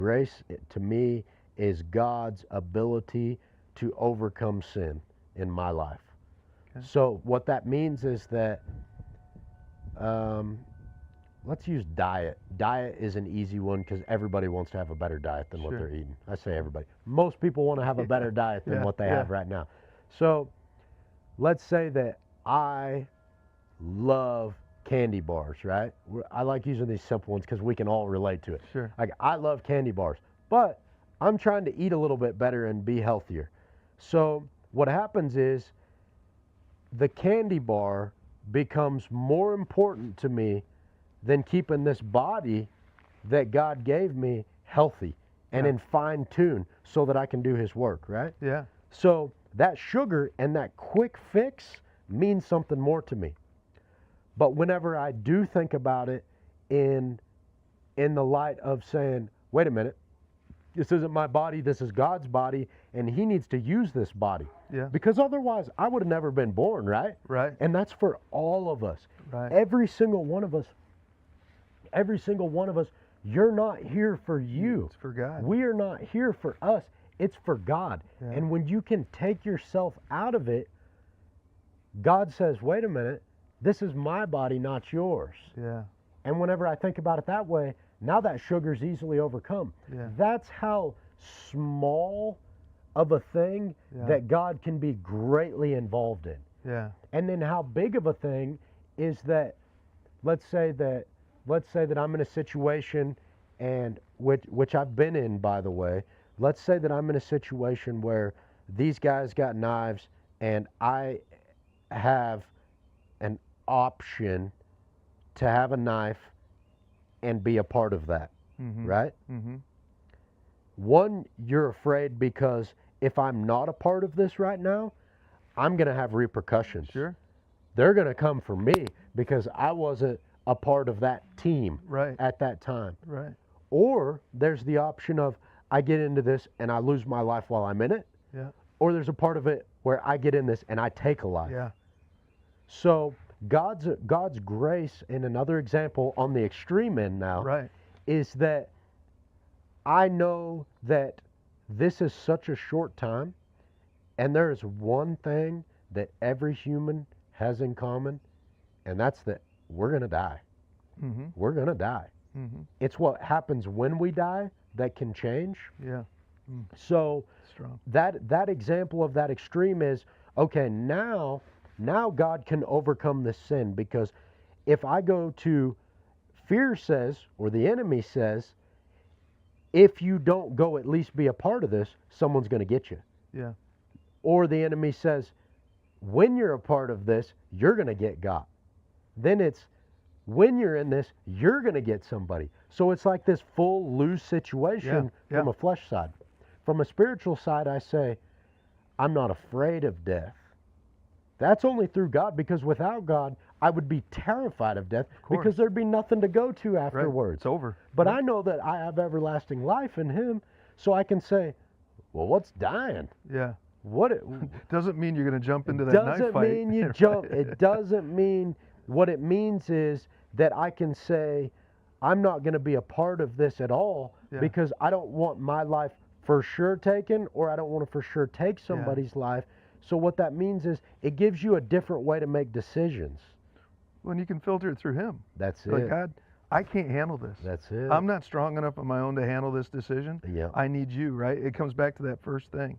Grace, to me, is God's ability to overcome sin in my life. Okay. So what that means is that, let's use diet. Diet is an easy one because everybody wants to have a better diet than what Sure. they're eating. I say everybody. Most people want to have a better diet than Yeah, what they yeah. have right now. So let's say that I love candy bars, right? I like using these simple ones because we can all relate to it. Sure. Like, I love candy bars, but I'm trying to eat a little bit better and be healthier. So what happens is the candy bar becomes more important to me than keeping this body that God gave me healthy and Yeah. in fine tune so that I can do his work, right? Yeah. So that sugar and that quick fix means something more to me. But whenever I do think about it in the light of saying, wait a minute, this isn't my body, this is God's body, and he needs to use this body. Yeah. Because otherwise I would have never been born, right? Right. And that's for all of us. Right. Every single one of us, you're not here for you. It's for God. We are not here for us. It's for God. Yeah. And when you can take yourself out of it, God says, wait a minute, this is my body, not yours. Yeah. And whenever I think about it that way, now that sugar's easily overcome. Yeah. That's how small of a thing Yeah. that God can be greatly involved in. Yeah. And then how big of a thing is that, let's say that I'm in a situation, and which I've been in, by the way. Let's say that I'm in a situation where these guys got knives and I have an option to have a knife and be a part of that, Mm-hmm. right? Mm-hmm. One, you're afraid because if I'm not a part of this right now, I'm going to have repercussions. Sure. They're going to come for me because I wasn't a part of that team Right. at that time. Right. Or there's the option of I get into this and I lose my life while I'm in it. Yeah. Or there's a part of it where I get in this and I take a life. Yeah. So God's grace, in another example on the extreme end now, Right. is that I know that this is such a short time, and there is one thing that every human has in common, and that's that we're going to die. Mm-hmm. We're going to die. Mm-hmm. It's what happens when we die that can change. Yeah. So Strong. that example of that extreme is, okay, now God can overcome this sin, because if I go to fear says, or the enemy says, if you don't go at least be a part of this, someone's going to get you. Yeah. Or the enemy says, when you're a part of this, you're going to get got. Then it's, when you're in this, you're going to get somebody. So it's like this full lose situation Yeah, from yeah. a flesh side. From a spiritual side, I say, I'm not afraid of death. That's only through God, because without God, I would be terrified of death, course. because there'd be nothing to go to Right. afterwards. It's over. But Right. I know that I have everlasting life in Him, so I can say, well, what's dying? Yeah. What it Doesn't mean you're going to jump into that knife doesn't fight. mean you Right. jump. It doesn't mean, what it means is that I can say, I'm not going to be a part of this at all, Yeah. because I don't want my life for sure taken, or I don't want to for sure take somebody's life. So what that means is it gives you a different way to make decisions. When you can filter it through Him. That's Like, it. God, I can't handle this. That's it. I'm not strong enough on my own to handle this decision. Yeah. I need you, right? It comes back to that first thing.